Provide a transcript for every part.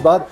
बाद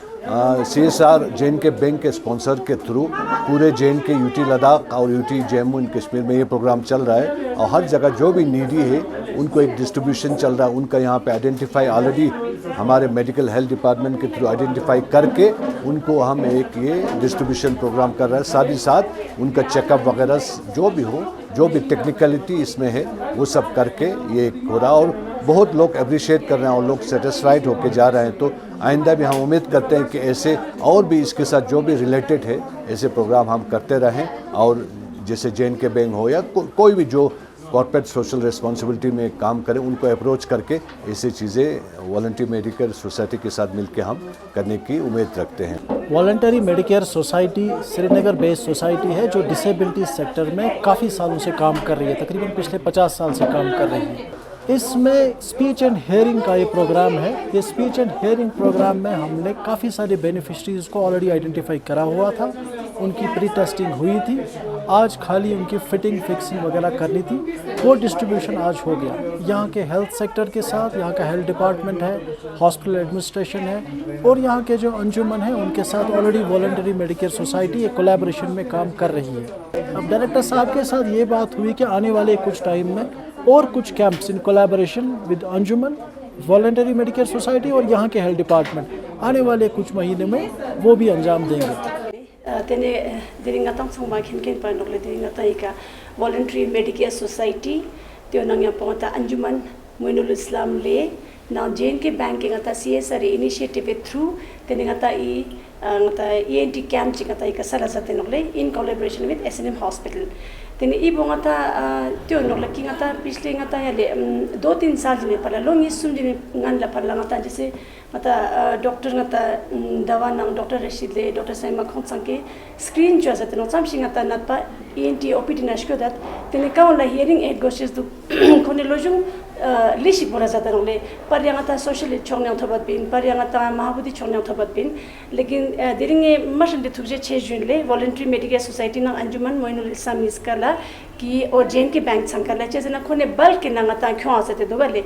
CSR JNK bank के sponsor के थ्रू पूरे JNK UT लद्दाख और UT जम्मू एंड कश्मीर में ये प्रोग्राम चल रहा है और हर जगह जो भी नीडी है उनको एक डिस्ट्रीब्यूशन चल रहा है। उनका यहाँ पे आइडेंटिफाई ऑलरेडी हमारे मेडिकल हेल्थ डिपार्टमेंट के थ्रू आइडेंटिफाई करके उनको हम एक ये डिस्ट्रीब्यूशन प्रोग्राम कर रहे हैं। साथ ही साथ उनका चेकअप वगैरह जो भी हो, जो भी टेक्निकलिटी इसमें है वो सब करके ये हो रहा और बहुत लोग अप्रिशिएट कर रहे हैं और लोग सेटिस्फाइड होके जा रहे हैं। तो आइंदा भी हम उम्मीद करते हैं कि ऐसे और भी इसके साथ जो भी रिलेटेड है ऐसे प्रोग्राम हम करते रहें और जैसे JNK बैंक हो या कोई भी जो कॉर्पोरेट सोशल रिस्पॉन्सिबिलिटी में काम करें उनको अप्रोच करके ऐसी चीज़ें वॉलंटरी मेडिकेयर सोसाइटी के साथ मिलकर हम करने की उम्मीद रखते हैं। Voluntary Medicare society Srinagar based society है जो डिसेबिलिटी सेक्टर में काफ़ी सालों से काम कर रही है, तकरीबन पिछले 50 साल से काम कर रही है। इसमें स्पीच एंड हेयरिंग का ये प्रोग्राम है। ये स्पीच एंड हेयरिंग प्रोग्राम में हमने काफ़ी सारे बेनिफिशरीज़ को ऑलरेडी आइडेंटिफाई करा हुआ था, उनकी प्री टेस्टिंग हुई थी। आज खाली उनकी फिटिंग फिक्सिंग वगैरह करनी थी, वो डिस्ट्रीब्यूशन आज हो गया। यहाँ के हेल्थ सेक्टर के साथ यहाँ का हेल्थ डिपार्टमेंट है, हॉस्पिटल एडमिनिस्ट्रेशन है और यहाँ के जो अंजुमन है उनके साथ ऑलरेडी वॉलंटरी मेडिकेयर सोसाइटी एक कोलैबोरेशन में काम कर रही है। अब डायरेक्टर साहब के साथ ये बात हुई कि आने वाले कुछ टाइम में और कुछ camps in collaboration with Anjuman, voluntary Medicare society और यहाँ के हेल्थ डिपार्टमेंट आने वाले कुछ महीने में वो भी अंजाम देंगे। तेने दिरिंगातंग सोमा खिनकिन पर नोकले दिरिंगातंग का वॉलंटरी मेडिकेयर सोसाइटी त्यो नंगा पोता अंजुमन मोइनुल इस्लाम ले ना JNK बैंक के गता CSR इनिशिएटिव थ्रू तेने गता ENT कैंप चिंगता का सला सते नोकले in collaboration with SNM hospital तेने ई बोंगता त्यो नोकले किंगता पिछले गता याले 2-3 साल जिने पला लोंग इसुम जिने ngन ला पला गता जैसे मता डॉक्टर गता दवा नंग डॉक्टर रशीद ले डॉक्टर साइमा खोंग संके स्क्रीन जो सते नो साम सिंगता नतपा ENT OPD नशको दत तेने काउला हियरिंग एड गोशेस दु कोने लोजुं लिशी बोला जाता नोले पर यंगता सोशल छोंगने थबत बिन पर यंगता महाबुद्धि छोंगने थबत बिन लेकिन दिरिंगे मशन दे थुजे 6 जून ले वॉलंटरी मेडिकेयर सोसाइटी ना अंजुमन मोइनुल इस्लाम इसकला कि और JNK बैंक संकला चेजना कोने बल्कि नंगता क्यों आसते दोगले